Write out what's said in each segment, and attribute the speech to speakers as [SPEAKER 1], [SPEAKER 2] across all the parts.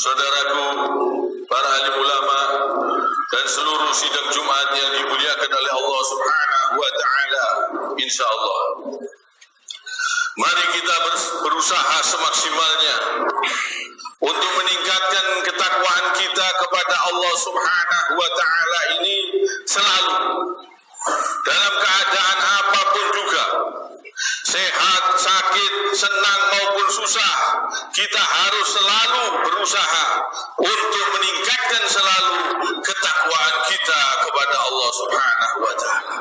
[SPEAKER 1] saudaraku, para alim ulama, dan seluruh sidang Jumat yang dimuliakan oleh Allah Subhanahu wa Ta'ala, insya Allah. Mari kita berusaha semaksimalnya untuk meningkatkan ketakwaan kita kepada Allah Subhanahu wa Ta'ala ini selalu, dalam keadaan apapun juga, sehat, sakit, senang maupun susah, kita harus selalu berusaha untuk meningkatkan selalu ketakwaan kita kepada Allah Subhanahu wa Ta'ala.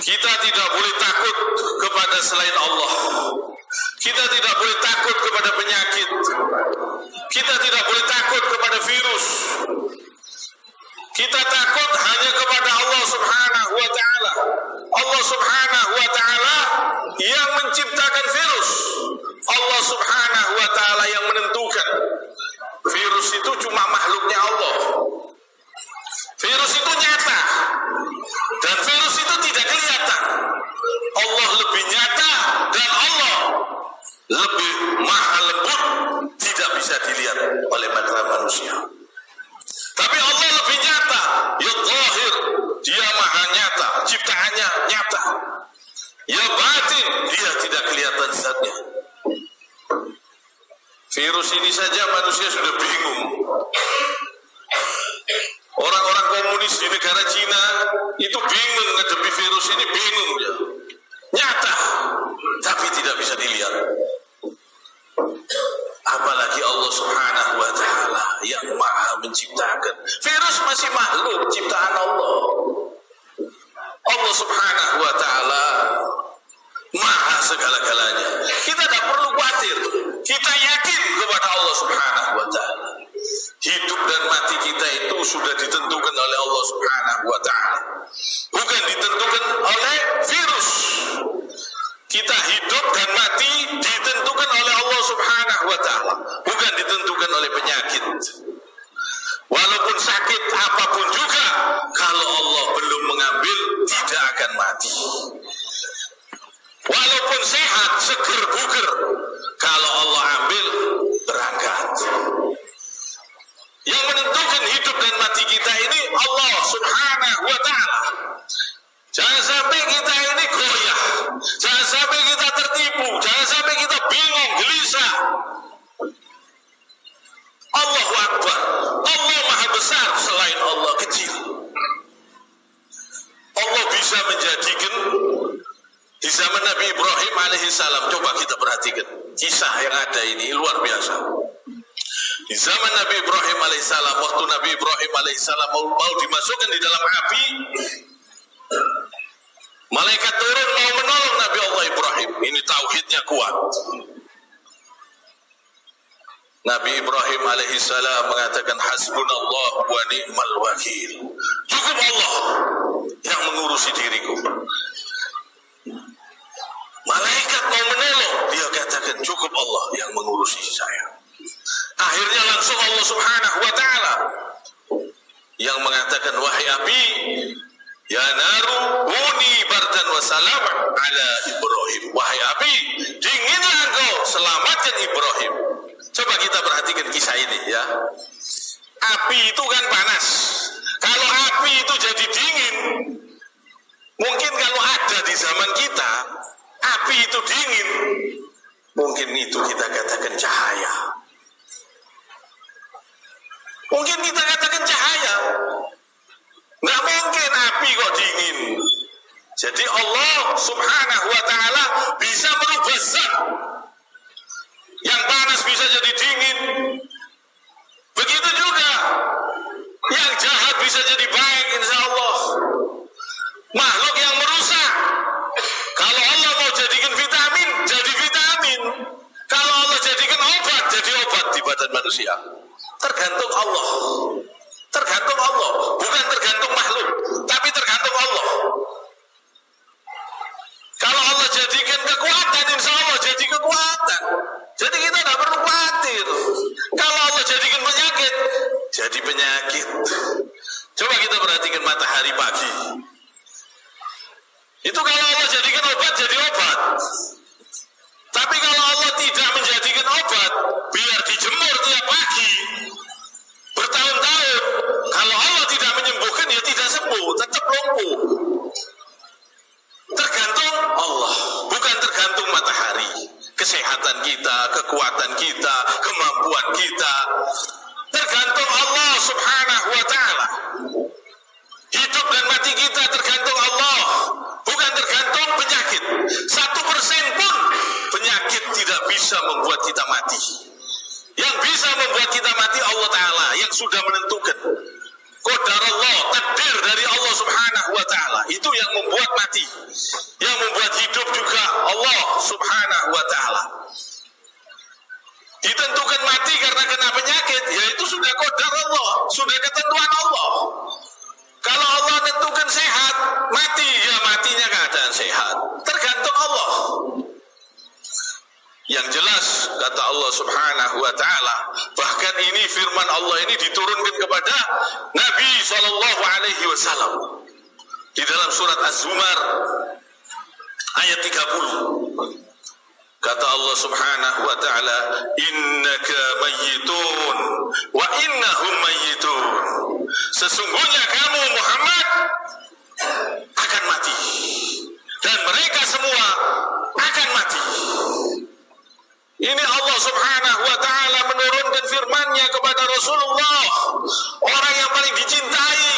[SPEAKER 1] Kita tidak boleh takut kepada selain Allah. Kita tidak boleh takut kepada penyakit. Kita tidak boleh takut kepada virus. Kita takut hanya kepada Allah Subhanahu wa Ta'ala. Allah Subhanahu wa Ta'ala yang menciptakan virus. Allah Subhanahu wa Ta'ala yang menentukan. Virus itu cuma makhluknya Allah. Virus itu nyata. Dan virus itu tidak kelihatan. Allah lebih nyata dan Allah lebih maha lembut, tidak bisa dilihat oleh mata manusia. Tapi Allah lebih nyata, ya zahir, dia maha nyata, ciptaannya nyata. Ya batin, dia tidak kelihatan zatnya. Virus ini saja manusia sudah bingung. Orang-orang komunis di negara Cina itu bingung menghadapi virus ini, bingung ya. Nyata, tapi tidak bisa dilihat. Apalagi Allah Subhanahu wa Ta'ala yang maha menciptakan. Virus masih makhluk ciptaan Allah. Allah Subhanahu wa Ta'ala maha segala-galanya. Kita tidak perlu khawatir. Kita yakin kepada Allah Subhanahu wa Ta'ala. Hidup dan mati kita itu sudah ditentukan oleh Allah Subhanahu wa Ta'ala, bukan ditentukan oleh virus. Kita hidup dan mati ditentukan oleh Allah Subhanahu wa Ta'ala, bukan ditentukan oleh penyakit. Walaupun sakit apapun juga, kalau Allah belum mengambil, tidak akan mati. Walaupun sehat, seger buger, kalau Allah ambil, berangkat. Yang menentukan hidup dan mati kita ini Allah Subhanahu wa Ta'ala. Jangan sampai kita ini goyah, jangan sampai kita tertipu, jangan sampai kita bingung, gelisah. Allahu Akbar, Allah maha besar, selain Allah kecil. Allah bisa menjadikan di zaman Nabi Ibrahim alaihissalam. Coba kita perhatikan kisah yang ada ini, luar biasa. Di zaman Nabi Ibrahim alaihissalam, waktu Nabi Ibrahim alaihissalam mau dimasukkan di dalam api, malaikat turun mau menolong Nabi Allah Ibrahim. Ini tauhidnya kuat. Nabi Ibrahim alaihissalam mengatakan, hasbunallah wa ni'mal wakil. Cukup Allah yang mengurusi diriku. Malaikat mau menolong, dia katakan cukup Allah yang mengurusi saya. Akhirnya langsung Allah Subhanahu wa Ta'ala yang mengatakan, wahai api, ya naru kuni bardan wa salam ala Ibrahim. Wahai api, dinginlah engkau, selamatkan Ibrahim. Coba kita perhatikan kisah ini ya. Api itu kan panas. Kalau api itu jadi dingin, mungkin kalau ada di zaman kita, api itu dingin, mungkin itu kita katakan cahaya. Mungkin kita katakan cahaya. Nggak mungkin api kok dingin. Jadi Allah Subhanahu wa Ta'ala bisa merubah zat. Yang panas bisa jadi dingin. Begitu juga yang jahat bisa jadi baik, insya Allah. Makhluk yang merusak, kalau Allah mau jadikan vitamin, jadi vitamin. Kalau Allah jadikan obat, jadi obat di badan manusia. Tergantung Allah. Tergantung Allah, bukan tergantung makhluk, tapi tergantung Allah. Kalau Allah jadikan kekuatan, insya Allah jadi kekuatan. Jadi kita tidak perlu khawatir. Kalau Allah jadikan penyakit, jadi penyakit. Coba kita perhatikan matahari pagi. Itu kalau Allah jadikan obat, jadi obat. Tapi kalau Allah tidak menjadikan obat, biar dijemur, kesehatan kita, kekuatan kita, kemampuan kita. Tergantung Allah Subhanahu wa ta'ala. Hidup dan mati kita tergantung Allah, bukan tergantung penyakit. 1% pun penyakit tidak bisa membuat kita mati. Yang bisa membuat kita mati Allah Ta'ala yang sudah menentukan. Qadar Allah, takdir dari Allah Subhanahu wa ta'ala, itu yang membuat mati. Yang membuat hidup juga Allah Subhanahu wa ta'ala. Ditentukan mati karena kena penyakit, ya itu sudah qadar Allah, sudah ketentuan Allah. Kalau Allah tentukan sehat, mati, ya matinya keadaan sehat. Tergantung Allah. Yang jelas kata Allah Subhanahu wa ta'ala, bahkan ini firman Allah ini diturunkan kepada Nabi SAW di dalam surat Az-Zumar ayat 30. Kata Allah Subhanahu wa ta'ala, innaka mayyitun wa innahum mayyitun. Sesungguhnya kamu Muhammad akan mati dan mereka semua akan mati. Ini Allah Subhanahu wa ta'ala menurunkan firman-Nya kepada Rasulullah, orang yang paling dicintai,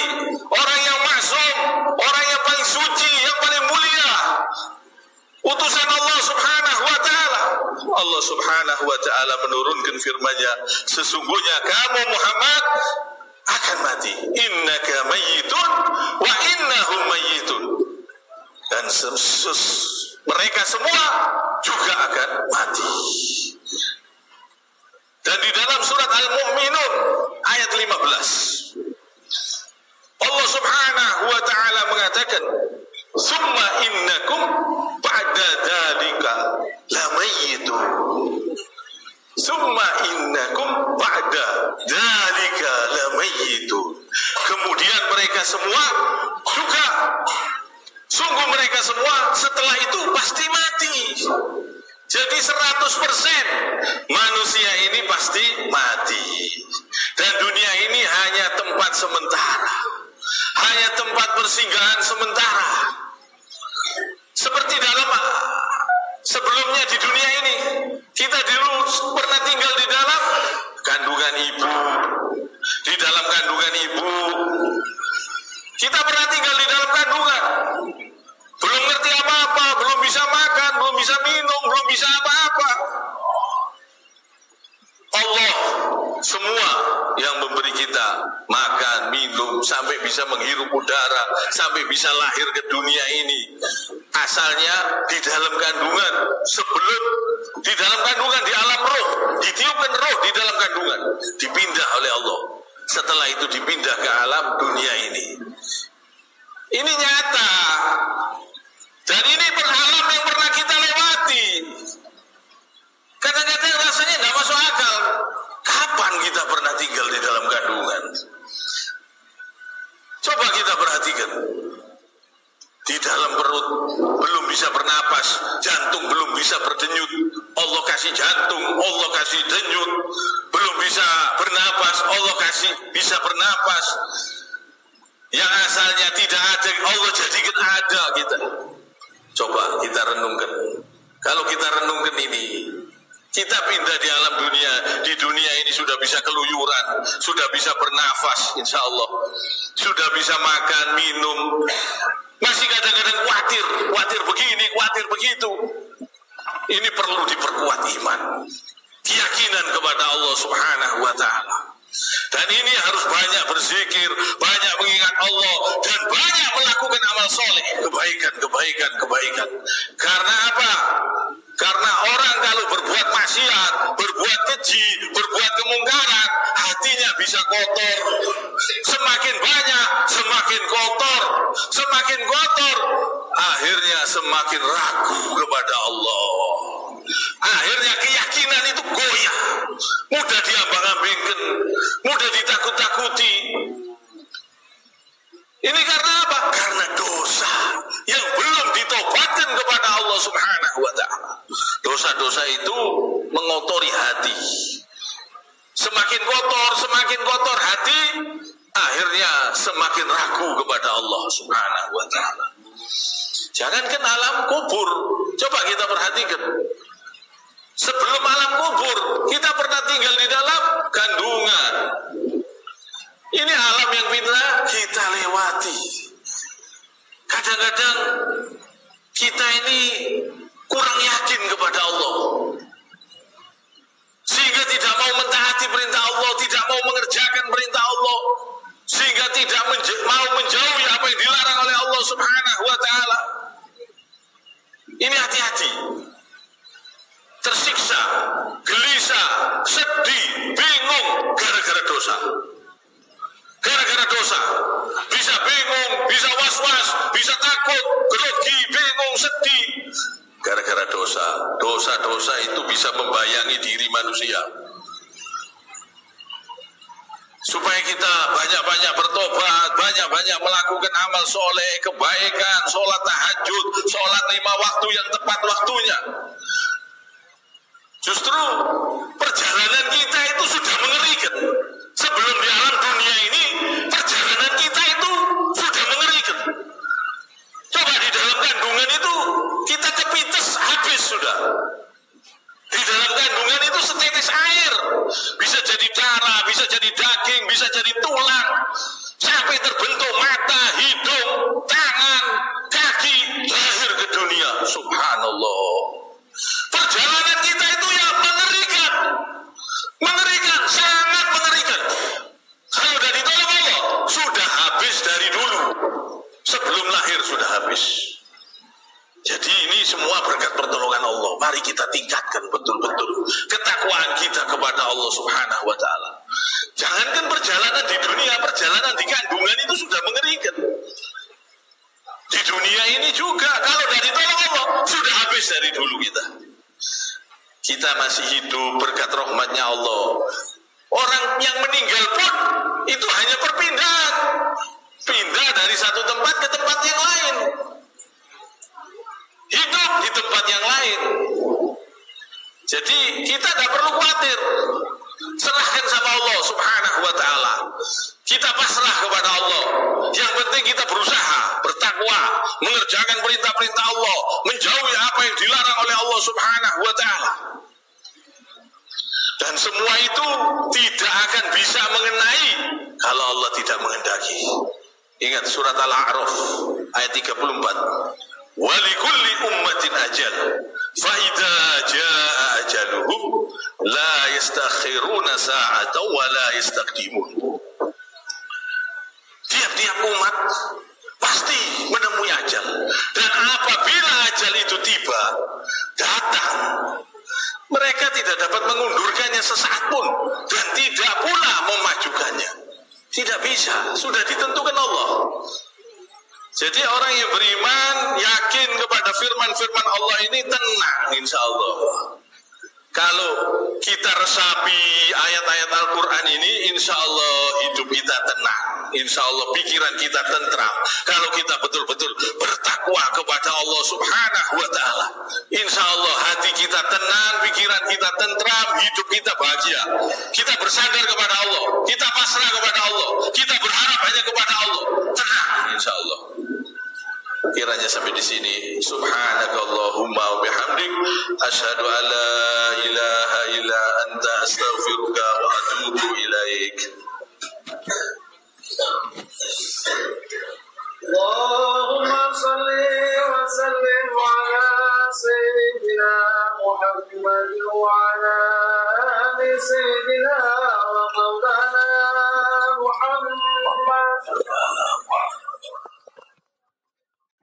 [SPEAKER 1] orang yang maksum, orang yang paling suci, yang paling mulia, utusan Allah Subhanahu wa ta'ala. Allah Subhanahu wa ta'ala menurunkan firman-Nya, sesungguhnya kamu Muhammad akan mati. Innaka mayyitun wa innahum mayyitun. Dan mereka semua juga akan mati. Dan di dalam surat Al-Mu'minun ayat 15 Allah Subhanahu wa ta'ala mengatakan, summa innakum ba'da dzalika lamayyitun. Summa innakum ba'da dzalika lamayyitun. Kemudian mereka semua juga, sungguh mereka semua setelah itu pasti mati. Jadi 100% manusia ini pasti mati. Dan dunia ini hanya tempat sementara, hanya tempat persinggahan sementara. Seperti dalam sebelumnya di dunia ini, kita dulu pernah tinggal di dalam kandungan ibu. Di dalam kandungan ibu kita pernah tinggal di dalam kandungan, belum ngerti apa-apa, belum bisa makan, belum bisa minum, belum bisa apa-apa. Allah semua yang memberi kita makan, minum, sampai bisa menghirup udara, sampai bisa lahir ke dunia ini. Asalnya di dalam kandungan, sebelum di dalam kandungan, di alam roh, ditiupkan roh di dalam kandungan, dipindah oleh Allah. Setelah itu dipindah ke alam dunia ini. Ini nyata. Dan ini alam yang pernah kita lewati. Kadang-kadang rasanya nggak masuk akal. Kapan kita pernah tinggal di dalam kandungan? Coba kita perhatikan. Di dalam perut belum bisa bernapas, jantung belum bisa berdenyut. Allah kasih jantung, Allah kasih denyut. Belum bisa bernapas, Allah kasih bisa bernapas. Yang asalnya tidak ada, Allah jadikan ada kita. Coba kita renungkan. Kalau kita renungkan ini, kita pindah di alam dunia. Di dunia ini sudah bisa keluyuran, sudah bisa bernafas, insya Allah. Sudah bisa makan, minum. Masih kadang-kadang khawatir begini, khawatir begitu. Ini perlu diperkuat iman, keyakinan kepada Allah Subhanahu wa ta'ala. Dan ini harus banyak berzikir, banyak mengingat Allah, dan banyak melakukan amal soleh, kebaikan. Karena apa? Karena orang kalau berbuat maksiat, berbuat keji, berbuat kemungkaran, hatinya bisa kotor. Semakin banyak, semakin kotor. Semakin kotor, akhirnya semakin ragu kepada Allah. Akhirnya keyakinan itu goyah, mudah diambang-ambingkan, mudah ditakut-takuti. Ini karena apa? Karena dosa yang belum ditobatkan kepada Allah Subhanahu wa ta'ala. Dosa-dosa itu mengotori hati. Semakin kotor hati, akhirnya semakin ragu kepada Allah Subhanahu wa ta'ala. Jangankan alam kubur, coba kita perhatikan. Sebelum alam kubur, kita pernah tinggal di dalam kandungan. Ini alam yang kita lewati. Kadang-kadang kita ini kurang yakin kepada Allah, sehingga tidak mau mentaati perintah Allah, tidak mau mengerjakan perintah Allah, sehingga tidak mau menjauhi apa yang dilarang oleh Allah Subhanahu wa ta'ala. Ini hati-hati. Tersiksa, gelisah, sedih, bingung gara-gara dosa. Gara-gara dosa bisa bingung, bisa was-was, bisa takut, grogi, bingung, sedih. Gara-gara dosa. Dosa-dosa itu bisa membayangi diri manusia. Supaya kita banyak-banyak bertobat, banyak-banyak melakukan amal soleh, kebaikan, sholat tahajud, sholat 5 waktu yang tepat waktunya. Justru perjalanan kita itu sudah mengerikan. Sebelum di alam dunia ini, perjalanan kita itu sudah mengerikan. Coba di dalam kandungan itu, kita kepites habis sudah. Di dalam kandungan itu setetes air. Bisa jadi darah, bisa jadi daging, bisa jadi tulang. Sampai terbentuk mata, hidung, tangan, kaki, lahir ke dunia. Subhanallah. Perjalanan kita itu yang mengerikan. Mengerikan, sangat mengerikan. Kalau sudah ditolong Allah, sudah habis dari dulu. Sebelum lahir sudah habis. Jadi ini semua berkat pertolongan Allah. Mari kita tingkatkan betul-betul ketakwaan kita kepada Allah Subhanahu wa ta'ala. Jangankan perjalanan di dunia, perjalanan di kandungan itu sudah mengerikan. Di dunia ini juga, kalau dari tolong Allah, sudah habis dari dulu kita. Kita masih hidup berkat rahmatnya Allah. Orang yang meninggal pun itu hanya perpindahan. Pindah dari satu tempat ke tempat yang lain. Hidup di tempat yang lain. Jadi kita tidak perlu khawatir. Serahkan sama Allah Subhanahu wa ta'ala. Kita pasrah kepada Allah. Yang penting kita berusaha bertakwa, mengerjakan perintah-perintah Allah, menjauhi apa yang dilarang oleh Allah Subhanahu wa ta'ala. Dan semua itu tidak akan bisa mengenai kalau Allah tidak menghendaki. Ingat surat Al-A'raf ayat 34. Walikulli ummatin ajal fa idza jaa ajaluhum la yastakhiruna sa'atan wa la yastaqdimun. Tiap-tiap umat pasti menemui ajal, dan apabila ajal itu tiba datang, mereka tidak dapat mengundurkannya sesaat pun dan tidak pula memajukannya. Tidak bisa, sudah ditentukan Allah. Jadi orang yang beriman yakin kepada firman-firman Allah ini tenang insya Allah. Kalau kita resapi ayat-ayat Al-Quran ini, insya Allah hidup kita tenang, insya Allah pikiran kita tentram. Kalau kita betul-betul bertakwa kepada Allah Subhanahu wa ta'ala, insya Allah hati kita tenang, pikiran kita tentram, hidup kita bahagia. Kita bersandar kepada Allah, kita pasrah kepada Allah, kita berharap hanya kepada Allah. Tenang insya Allah. Kiranya sampai di sini. Subhanakallahumma wa bihamdik, asyhadu an la